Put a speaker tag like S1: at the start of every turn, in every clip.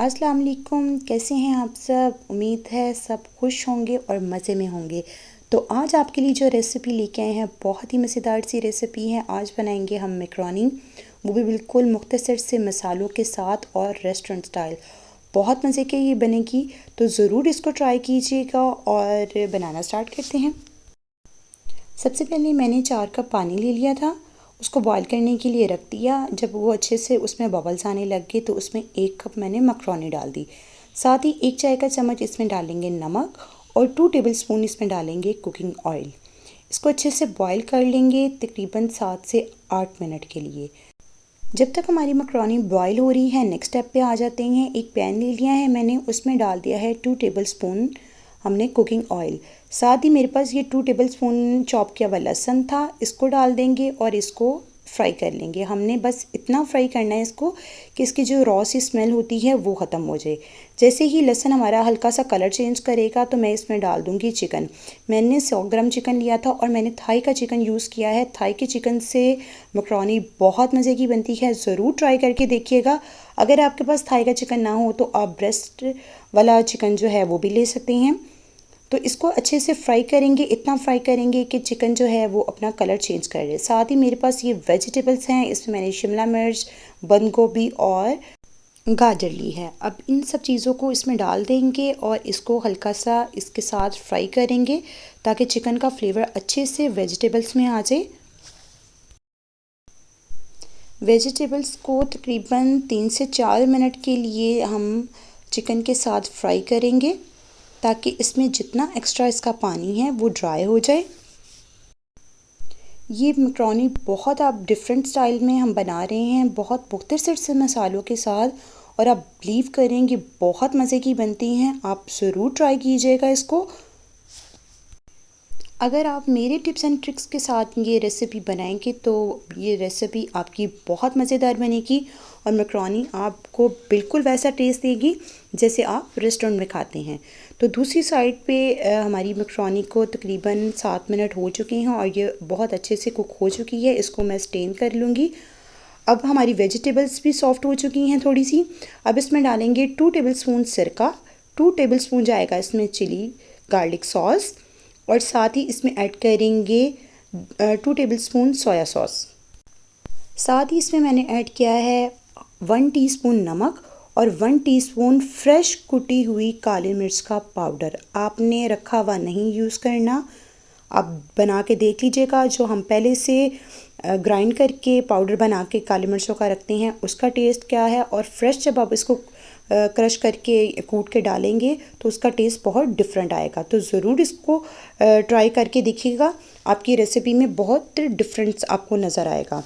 S1: अस्सलाम वालेकुम, कैसे हैं आप सब। उम्मीद है सब खुश होंगे और मज़े में होंगे। तो आज आपके लिए जो रेसिपी लेके आए हैं बहुत ही मज़ेदार सी रेसिपी है। आज बनाएंगे हम मैकरोनी, वो भी बिल्कुल मुख्तसर से मसालों के साथ और रेस्टोरेंट स्टाइल। बहुत मज़े की ये बनेगी, तो ज़रूर इसको ट्राई कीजिएगा और बनाना स्टार्ट करते हैं। सबसे पहले मैंने 4 कप पानी ले लिया था, उसको बॉईल करने के लिए रख दिया। जब वो अच्छे से उसमें बबल्स आने लग गए तो उसमें 1 कप मैंने मैकरोनी डाल दी। साथ ही 1 चाय का चम्मच इसमें डालेंगे नमक और 2 टेबलस्पून इसमें डालेंगे कुकिंग ऑयल। इसको अच्छे से बॉईल कर लेंगे तकरीबन 7 से 8 मिनट के लिए। जब तक हमारी मैकरोनी बॉईल हो रही है, नेक्स्ट स्टेप पे आ जाते हैं। एक पैन ले लिया है मैंने, उसमें डाल दिया है 2 टेबलस्पून हमने कुकिंग ऑयल। साथ ही मेरे पास ये 2 टेबलस्पून चॉप किया हुआ लहसुन था, इसको डाल देंगे और इसको फ्राई कर लेंगे। हमने बस इतना फ्राई करना है इसको कि इसकी जो रॉ सी स्मेल होती है वो ख़त्म हो जाए। जैसे ही लहसुन हमारा हल्का सा कलर चेंज करेगा तो मैं इसमें डाल दूँगी चिकन। मैंने 100 ग्राम चिकन लिया था और मैंने थाई का चिकन यूज़ किया है। थाई के चिकन से मैकरोनी बहुत मज़े की बनती है, ज़रूर ट्राई करके देखिएगा। अगर आपके पास थाई का चिकन ना हो तो आप ब्रेस्ट वाला चिकन जो है वो भी ले सकते हैं। तो इसको अच्छे से फ्राई करेंगे, इतना फ्राई करेंगे कि चिकन जो है वो अपना कलर चेंज कर दे। साथ ही मेरे पास ये वेजिटेबल्स हैं, इसमें मैंने शिमला मिर्च, बंद गोभी और गाजर ली है। अब इन सब चीज़ों को इसमें डाल देंगे और इसको हल्का सा इसके साथ फ्राई करेंगे ताकि चिकन का फ्लेवर अच्छे से वेजिटेबल्स में आ जाए। वेजिटेबल्स को तकरीबन 3 से 4 मिनट के लिए हम चिकन के साथ फ्राई करेंगे ताकि इसमें जितना एक्स्ट्रा इसका पानी है वो ड्राई हो जाए। ये मैकरोनी बहुत आप डिफरेंट स्टाइल में हम बना रहे हैं, बहुत मुख्तसर से मसालों के साथ, और आप बिलीव करेंगे बहुत मज़े की बनती हैं। आप ज़रूर ट्राई कीजिएगा इसको। अगर आप मेरे टिप्स एंड ट्रिक्स के साथ ये रेसिपी बनाएंगे तो ये रेसिपी आपकी बहुत मज़ेदार बनेगी और मैकरोनी आपको बिल्कुल वैसा टेस्ट देगी जैसे आप रेस्टोरेंट में खाते हैं। तो दूसरी साइड पे हमारी मैकरोनी को तकरीबन 7 मिनट हो चुके हैं और ये बहुत अच्छे से कुक हो चुकी है। इसको मैं स्टेन कर लूँगी। अब हमारी वेजिटेबल्स भी सॉफ्ट हो चुकी हैं थोड़ी सी। अब इसमें डालेंगे 2 टेबलस्पून सिरका, 2 टेबलस्पून जाएगा इसमें चिली गार्लिक सॉस, और साथ ही इसमें ऐड करेंगे 2 टेबलस्पून सोया सॉस। साथ ही इसमें मैंने ऐड किया है 1 टीस्पून नमक और 1 टीस्पून फ्रेश कुटी हुई काली मिर्च का पाउडर। आपने रखा हुआ नहीं यूज़ करना, आप बना के देख लीजिएगा। जो हम पहले से ग्राइंड करके पाउडर बना के काली मिर्चों का रखते हैं उसका टेस्ट क्या है, और फ्रेश जब आप इसको क्रश करके कूट के डालेंगे तो उसका टेस्ट बहुत डिफरेंट आएगा। तो ज़रूर इसको ट्राई करके देखिएगा, आपकी रेसिपी में बहुत डिफरेंस आपको नज़र आएगा।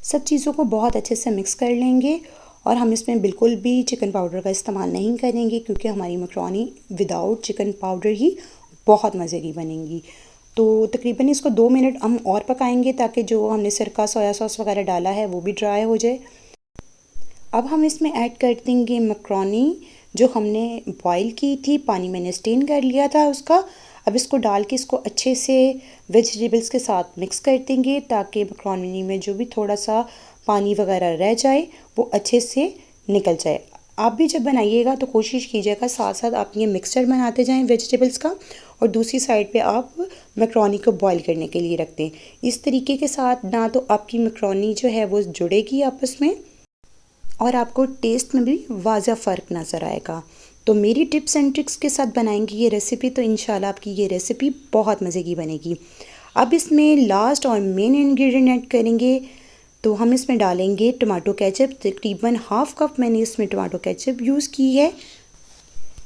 S1: सब चीज़ों को बहुत अच्छे से मिक्स कर लेंगे और हम इसमें बिल्कुल भी चिकन पाउडर का इस्तेमाल नहीं करेंगे क्योंकि हमारी मैकरोनी विदाउट चिकन पाउडर ही बहुत मज़े की बनेंगी। तो तकरीबन इसको 2 मिनट हम और पकाएंगे ताकि जो हमने सिरका सोया सॉस वगैरह डाला है वो भी ड्राई हो जाए। अब हम इसमें ऐड कर देंगे मैकरोनी जो हमने बॉईल की थी, पानी मैंने स्टेन कर लिया था उसका। अब इसको डाल के इसको अच्छे से वेजिटेबल्स के साथ मिक्स कर देंगे ताकि मैकरोनी में जो भी थोड़ा सा पानी वगैरह रह जाए वो अच्छे से निकल जाए। आप भी जब बनाइएगा तो कोशिश कीजिएगा साथ साथ आप ये मिक्सचर बनाते जाएं वेजिटेबल्स का, और दूसरी साइड पे आप मैकरोनी को बॉईल करने के लिए रख दें। इस तरीके के साथ ना तो आपकी मैकरोनी जो है वो जुड़ेगी आपस में और आपको टेस्ट में भी वाज़ा फ़र्क नज़र आएगा। तो मेरी टिप्स एंड ट्रिक्स के साथ बनाएंगे ये रेसिपी तो इंशाल्लाह आपकी ये रेसिपी बहुत मज़े की बनेगी। अब इसमें लास्ट और मेन इंग्रेडिएंट ऐड करेंगे, तो हम इसमें डालेंगे टमाटो केचप। तकरीबन हाफ़ कप मैंने इसमें टमाटो केचप यूज़ की है।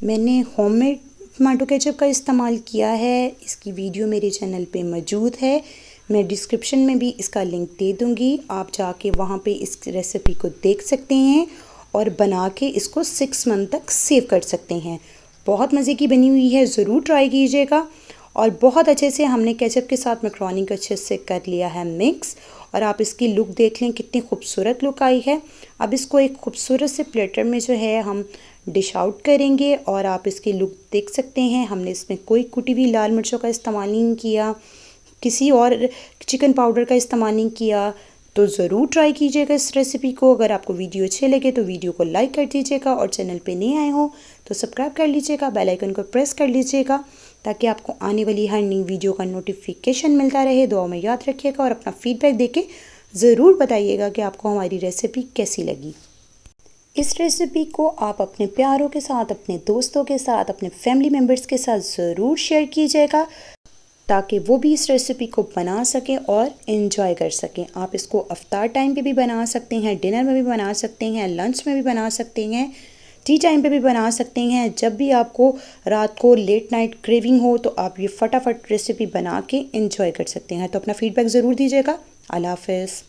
S1: मैंने होममेड टमाटो केचप का इस्तेमाल किया है, इसकी वीडियो मेरे चैनल पे मौजूद है। मैं डिस्क्रिप्शन में भी इसका लिंक दे दूँगी, आप जाके वहाँ पे इस रेसिपी को देख सकते हैं और बना के इसको 6 मंथ तक सेव कर सकते हैं। बहुत मज़े की बनी हुई है, ज़रूर ट्राई कीजिएगा। और बहुत अच्छे से हमने केचप के साथ मैकरोनी को अच्छे से कर लिया है मिक्स, और आप इसकी लुक देख लें कितनी खूबसूरत लुक आई है। अब इसको एक खूबसूरत से प्लेटर में जो है हम डिश आउट करेंगे और आप इसकी लुक देख सकते हैं। हमने इसमें कोई कुटी हुई लाल मिर्चों का इस्तेमाल नहीं किया, किसी और चिकन पाउडर का इस्तेमाल नहीं किया, तो ज़रूर ट्राई कीजिएगा इस रेसिपी को। अगर आपको वीडियो अच्छे लगे तो वीडियो को लाइक कर दीजिएगा और चैनल पे नए आए हो तो सब्सक्राइब कर लीजिएगा, बेल आइकन को प्रेस कर लीजिएगा ताकि आपको आने वाली हर नई वीडियो का नोटिफिकेशन मिलता रहे। दुआ में याद रखिएगा और अपना फीडबैक देके ज़रूर बताइएगा कि आपको हमारी रेसिपी कैसी लगी। इस रेसिपी को आप अपने प्यारों के साथ, अपने दोस्तों के साथ, अपने फैमिली मेम्बर्स के साथ ज़रूर शेयर कीजिएगा ताकि वो भी इस रेसिपी को बना सकें और इन्जॉय कर सकें। आप इसको अफ्तार टाइम पे भी बना सकते हैं, डिनर में भी बना सकते हैं, लंच में भी बना सकते हैं, टी टाइम पे भी बना सकते हैं। जब भी आपको रात को लेट नाइट क्रेविंग हो तो आप ये फटाफट रेसिपी बना के इन्जॉय कर सकते हैं। तो अपना फीडबैक ज़रूर दीजिएगा। अल्लाह हाफ़िज़।